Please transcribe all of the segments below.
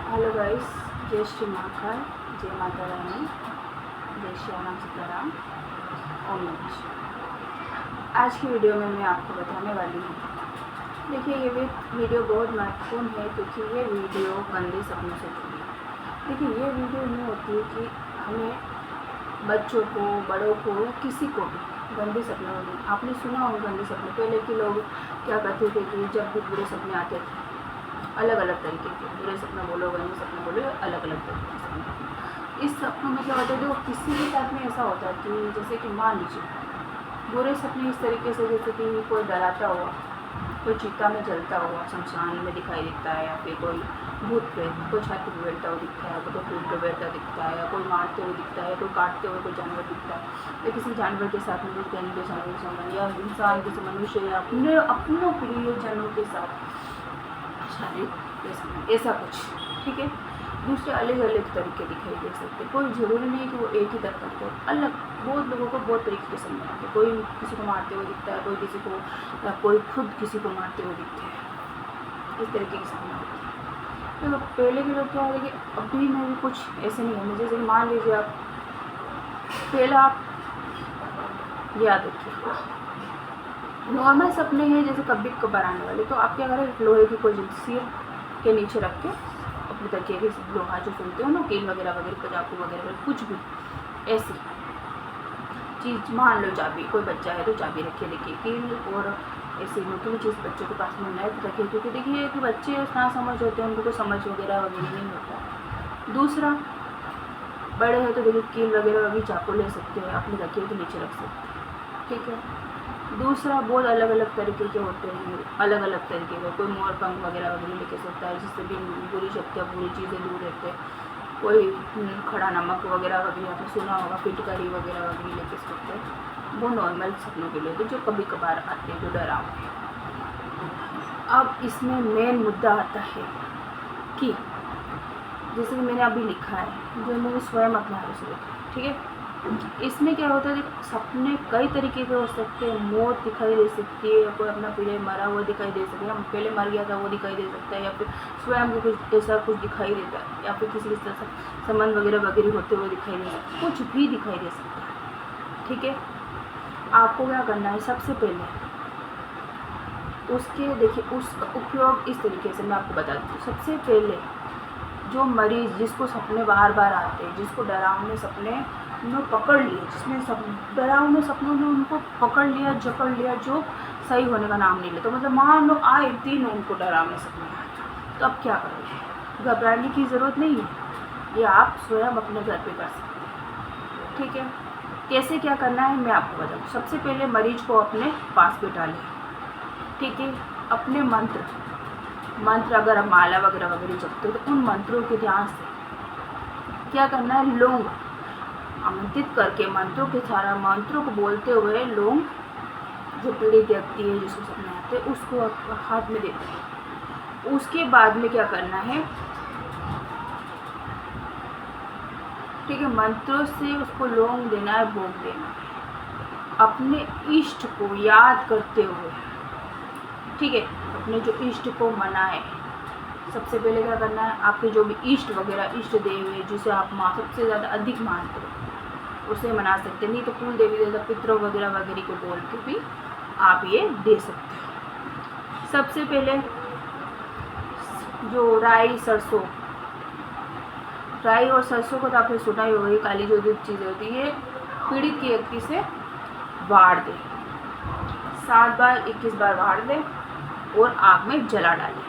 Hello guys, जय श्री महाकाल, जय माता रानी, जय श्याम सीताराम, ओम नमः शिवाय। आज की वीडियो में मैं आपको बताने वाली हूँ। देखिए, ये वीडियो बहुत महत्वपूर्ण है क्योंकि ये वीडियो गंदे सपनों से जुड़ी है। देखिए, ये वीडियो यूँ होती है कि हमें बच्चों को, बड़ों को, किसी को भी गंदे सपने होने, आपने सुना होगा गंदे सपने। पहले के लोग क्या करते थे कि जब भी बुरे सपने आते थे, अलग अलग तरीके के बुरे सपने बोलो, गंदे सपने बोलो, अलग अलग तरीके के सपने। इस सपनों में क्या होता है, जो किसी के साथ में ऐसा होता है कि जैसे कि मान लीजिए बुरे सपने इस तरीके से, जैसे कि कोई डराता हुआ, कोई चिता में जलता हुआ शमशान में दिखाई देता है, या फिर कोई भूत प्रेत कोई छत पर बैठता हुआ दिखता है, कोई फूल पर बैठता दिखता है, या कोई मारते हुए दिखता है, कोई काटते हुए कोई जानवर दिखता है, या किसी जानवर के साथ में कुछ गंदे संबंध, या इंसान किसी मनुष्य या अपनों प्रियजनों के साथ शारीरिक ऐसा कुछ, ठीक है। दूसरे अलग अलग तरीके दिखाई दे सकते। कोई ज़रूरी नहीं कि वो एक ही तरह का, अलग बहुत लोगों को बहुत तरीके के सपने आते हैं। कोई किसी को मारते हुए दिखता है, कोई किसी को, या कोई खुद किसी को मारते हुए दिखते हैं। इस तरीके के सपने होते हैं। तो पहले के लोग क्या है कि अभी में भी कुछ ऐसे नहीं है। जैसे मान लीजिए आप पहला आप याद रखिए, नॉर्मल सपने हैं जैसे कभी कभार आने वाले, तो आप क्या करें, लोहे की कोई जंजीर के नीचे रख के अपने तकिए के लोहा जो सुनते हो ना, कील वगैरह वगैरह, चाकू वगैरह, कुछ भी ऐसी चीज़, मान लो चाबी, कोई बच्चा है तो चाबी रखिए, देखिए कील और ऐसी नोकीली चीज़ बच्चों के पास में न रखिए, क्योंकि देखिए कि बच्चे ना समझ होते हैं, उनको कोई समझ वगैरह नहीं होता। दूसरा, बड़े हैं तो देखिए कील वगैरह भी चाकू ले सकते हैं, अपने तकिए के नीचे रख सकते हैं, ठीक है। दूसरा, बहुत अलग अलग तरीके के होते हैं, अलग अलग तरीके के, कोई मोर पंख वगैरह वगैरह लेके सकता है, जिससे भी बुरी शक्तियाँ, बुरी चीज़ें दूर रहते हैं। कोई खड़ा नमक वगैरह वगैरह आपने सुना होगा, फिटकरी वगैरह वगैरह लेके सकते हैं। वो नॉर्मल सपनों के लिए, तो जो कभी कभार आते हैं, जो डरावने। अब इसमें मेन मुद्दा आता है कि जैसे कि मैंने अभी लिखा है, जो मैंने स्वयं अपने हाथों से लिखा है, ठीक है। इसमें क्या होता है, सपने कई तरीके के हो सकते हैं। मौत दिखाई दे सकती है, या कोई अपना पहले मरा हुआ दिखाई दे सकता है, हम पहले मर गया था वो दिखाई दे सकता है, या फिर स्वयं को कुछ ऐसा कुछ दिखाई देता है, या फिर किसी के साथ संबंध वगैरह वगैरह होते हुए दिखाई दे सकता है, कुछ भी दिखाई दे सकता है, ठीक है। आपको क्या करना है, सबसे पहले उसके देखिए उसका उपयोग इस तरीके से मैं आपको बता दूँ। सबसे पहले जो मरीज़, जिसको सपने बार बार आते हैं, जिसको डरावने सपने ने पकड़ लिए, जिसने डरावने सपनों ने उनको पकड़ लिया, जकड़ लिया, जो सही होने का नाम नहीं लेता, मतलब मान लो आए दिन उनको डरावने सपने आए, तो अब क्या करोगे? घबराने की ज़रूरत नहीं है, ये आप स्वयं अपने घर पे कर सकते हैं, ठीक है। कैसे क्या करना है मैं आपको बताऊँ। सबसे पहले मरीज को अपने पास बिठा लें, ठीक है। अपने मंत्र अगर आप माला वगैरह वगैरह जपते हो, तो उन मंत्रों के ध्यान से क्या करना है, लोग आमंत्रित करके मंत्रों के सारा मंत्रों को बोलते हुए लोग, जो पीड़ित व्यक्ति है जिसको सपने आते हैं, उसको हाथ में देते हैं। उसके बाद में क्या करना है, ठीक है, मंत्रों से उसको लोग देना है, भोग देना है, अपने इष्ट को याद करते हुए, ठीक है। अपने जो इष्ट को मनाए। सबसे पहले क्या करना है, आपके जो भी इष्ट वगैरह, इष्ट देव है जिसे आप सबसे ज़्यादा अधिक मानते हो, उसे मना सकते। नहीं तो कुल देवी देवता, पितरों वगैरह वगैरह को बोल के भी आप ये दे सकते हो। सबसे पहले जो राई और सरसों को तो आपने सुना ही होगा, काली जो भी चीज़ें होती है, पीड़ित की व्यक्ति से वाड़ दे, 7 बार 21 बार वाड़ दे और आग में जला डाले,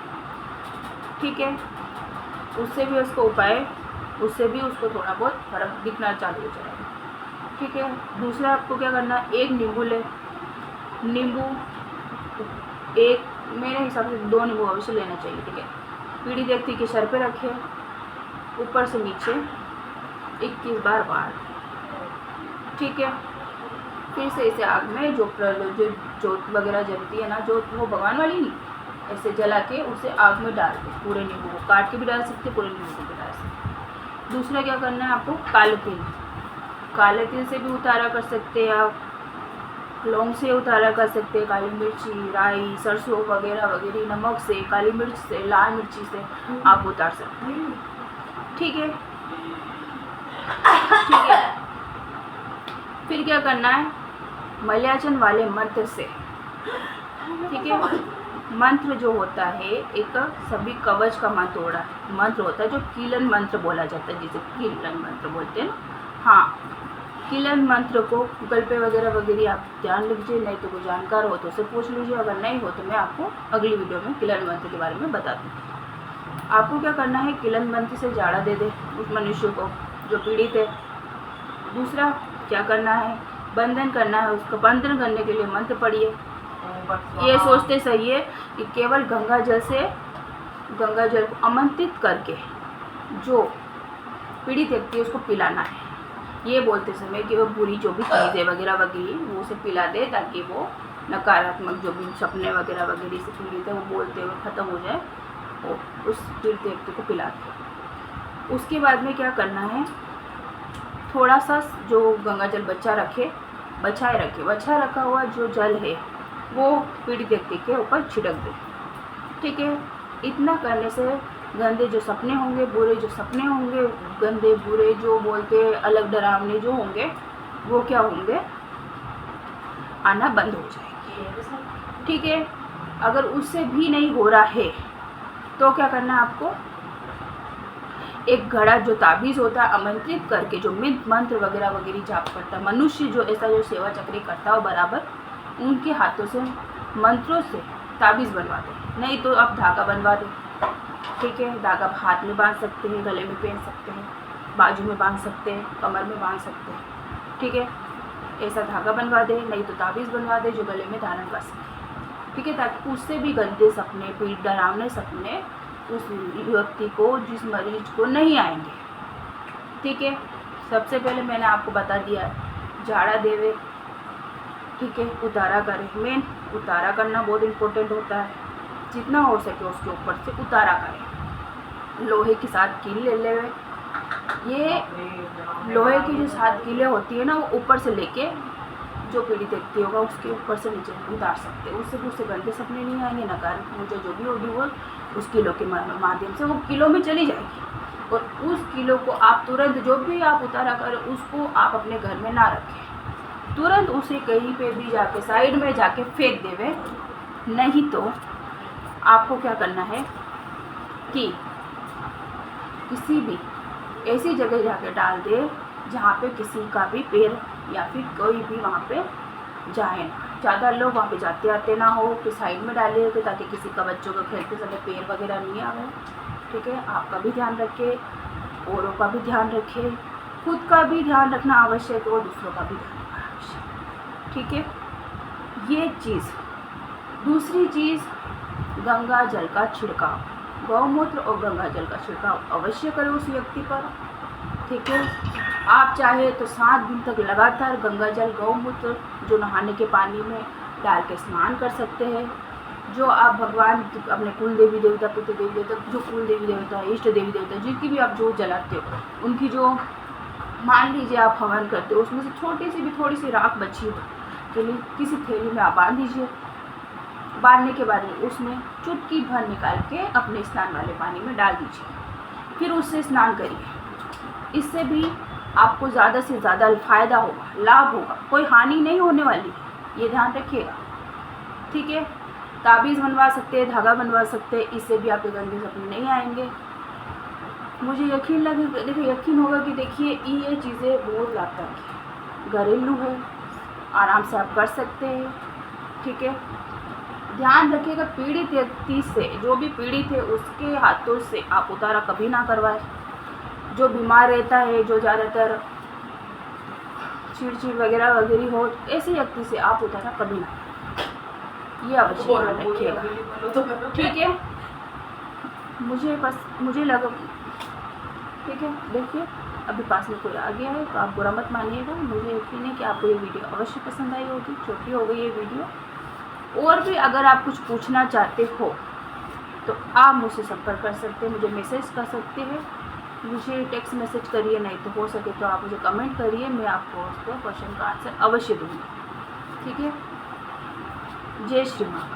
ठीक है। उससे भी उसको थोड़ा बहुत फर्क दिखना चालू हो जाएगा, ठीक है। दूसरा, आपको क्या करना है, एक नींबू ले, एक, मेरे हिसाब से 2 नींबू अवश्य लेना चाहिए, ठीक है। पीड़ित व्यक्ति के सर पे रखे, ऊपर से नीचे 21 बार वार, ठीक है। फिर से इसे आग में जो जोत वगैरह जलती है ना, जोत वो भगवान वाली नहीं, ऐसे जला के उसे आग में डाल दो। पूरे नींबू को काट के भी डाल सकते, पूरे नींबू को भी डाल सकते। दूसरा क्या करना है आपको, काले तिल से भी उतारा कर सकते हैं आप, लौंग से उतारा कर सकते हैं, काली मिर्ची, राई, सरसों वगैरह वगैरह, नमक से, काली मिर्च से, लाल मिर्ची से आप उतार सकते हैं। ठीक है, ठीक है। फिर क्या करना है, मलयाचन वाले मंत्र से, ठीक है, मंत्र जो होता है एक सभी कवच का मंत्र होता है जो कीलन मंत्र बोला जाता है, जिसे कीलन मंत्र बोलते हैं ना। हाँ, कीलन मंत्र को गूगल पे वगैरह वगैरह आप ध्यान लीजिए, नहीं तो कोई जानकार हो तो उससे पूछ लीजिए, अगर नहीं हो तो मैं आपको अगली वीडियो में कीलन मंत्र के बारे में बता दूँगी। आपको क्या करना है, कीलन मंत्र से झाड़ा दे दे उस मनुष्य को जो पीड़ित है। दूसरा क्या करना है, बंधन करना है, उसका बंधन करने के लिए मंत्र पढ़िए। ये सोचते सही है कि केवल गंगा जल को आमंत्रित करके जो पीड़ित व्यक्ति है उसको पिलाना है। ये बोलते समय कि वो बुरी जो भी चीज़ें वगैरह वगैरह वो उसे पिला दे, ताकि वो नकारात्मक जो भी सपने वगैरह वगैरह से पीड़ित है वो बोलते हुए ख़त्म हो जाए, वो उस पीड़ित व्यक्ति को पिला दे। उसके बाद में क्या करना है, थोड़ा सा जो गंगा जल बचा रखा हुआ जो जल है वो पीड़ित व्यक्ति के ऊपर छिड़क दे। ठीक है, इतना करने से गंदे जो सपने होंगे, बुरे जो सपने होंगे, गंदे बुरे जो बोलते अलग डरावने जो होंगे वो क्या होंगे, आना बंद हो जाएंगे। ठीक है, अगर उससे भी नहीं हो रहा है तो क्या करना है आपको, एक घड़ा जो ताबीज़ होता है आमंत्रित करके जो मंत्र वगैरह वगैरह जाप करता है मनुष्य, जो ऐसा जो सेवा चक्री करता है बराबर उनके हाथों से मंत्रों से ताबीज़ बनवा दें, नहीं तो आप धागा बनवा दें। ठीक है, धागा हाथ में बांध सकते हैं, गले में पहन सकते हैं, बाजू में बांध सकते हैं, कमर में बांध सकते हैं। ठीक है, ऐसा धागा बनवा दे, नहीं तो ताबीज़ बनवा दे जो गले में धारण कर सके। ठीक है, ताकि उससे भी गंदे सपने, पीठ डरावने सपने उस व्यक्ति को, जिस मरीज को नहीं आएंगे। ठीक है, सबसे पहले मैंने आपको बता दिया झाड़ा देवे। ठीक है, उतारा करें, मेन उतारा करना बहुत इम्पोर्टेंट होता है, जितना हो सके उसके ऊपर से उतारा करें। लोहे की 7 कील ले लेवे, ये लोहे की जो 7 कीलें होती है ना वो ऊपर से लेके जो पीड़ित व्यक्ति होगा उसके ऊपर से नीचे उतार सकते हैं, उससे उससे गंदे सपने नहीं आएंगे, नकारात्मक जो भी होगी वो उस किलो के माध्यम से वो किलो में चली जाएगी। और उस किलो को आप तुरंत जो भी आप उतारा करें उसको आप अपने घर में ना रखें, तुरंत उसे कहीं पे भी जाके साइड में जाके फेंक देवे। नहीं तो आपको क्या करना है कि किसी भी ऐसी जगह जाके डाल दे जहाँ पे किसी का भी पैर या फिर कोई भी वहाँ पे जाए ना, ज़्यादा लोग वहाँ पे जाते आते ना हो, कि साइड में डाले थे ताकि किसी का बच्चों को खेलते समय पैर वगैरह नहीं आवे। ठीक है, आपका भी ध्यान रखें, औरों का भी ध्यान रखें, खुद का भी ध्यान रखना आवश्यक है और दूसरों का भी ध्यान रखना आवश्यक। ठीक है, ये चीज़। दूसरी चीज़, गंगा जल का छिड़काव, गौमूत्र और गंगा जल का छिड़काव अवश्य करें उस व्यक्ति पर। ठीक है, आप चाहे तो 7 दिन तक लगातार गंगा जल गौमूत्र जो नहाने के पानी में डाल के स्नान कर सकते हैं। जो आप भगवान अपने कुल देवी देवता, पितृ देवी देवता, जो कुल देवी देवता, इष्ट देवी देवता, जिनकी भी आप जो जलाते हो उनकी जो मान लीजिए आप हवन करते हो उसमें से छोटी सी भी थोड़ी सी राख बची हो तो किसी थैली में आप बांध दीजिए। बांधने के बाद उसमें चुटकी भर निकाल के अपने स्नान वाले पानी में डाल दीजिए, फिर उससे स्नान करिए। इससे भी आपको ज़्यादा से ज़्यादा फ़ायदा होगा, लाभ होगा, कोई हानि नहीं होने वाली, ये ध्यान रखिएगा। ठीक है, ताबीज़ बनवा सकते हैं, धागा बनवा सकते हैं, इससे भी आपके गंदे सपने नहीं आएंगे। मुझे यकीन होगा कि देखिए ये चीज़ें बहुत लाभदायक है, घरेलू है, आराम से आप कर सकते हैं। ठीक है, ध्यान रखिएगा पीड़ित व्यक्ति से, जो भी पीड़ित है उसके हाथों से आप उतारा कभी ना करवाएं। जो बीमार रहता है, जो ज़्यादातर चिड़चिड़ वगैरह वगैरह हो, ऐसे व्यक्ति से आप उतारा कभी ना, ये अवश्य ध्यान रखिएगा। ठीक है, मुझे लगा, ठीक है, देखिए अभी पास में कोई आ गया है तो आप बुरा मत मानिएगा। मुझे यकीन है कि आपको ये वीडियो अवश्य पसंद आई होगी, छोटी हो गई ये वीडियो। और भी अगर आप कुछ पूछना चाहते हो तो आप मुझसे संपर्क कर सकते हैं, मुझे मैसेज कर सकते हैं, मुझे टेक्स्ट मैसेज करिए, नहीं तो हो सके तो आप मुझे कमेंट करिए, मैं आपको उसको क्वेश्चन का आंसर अवश्य दूँगी। ठीक है। जय श्री माँ।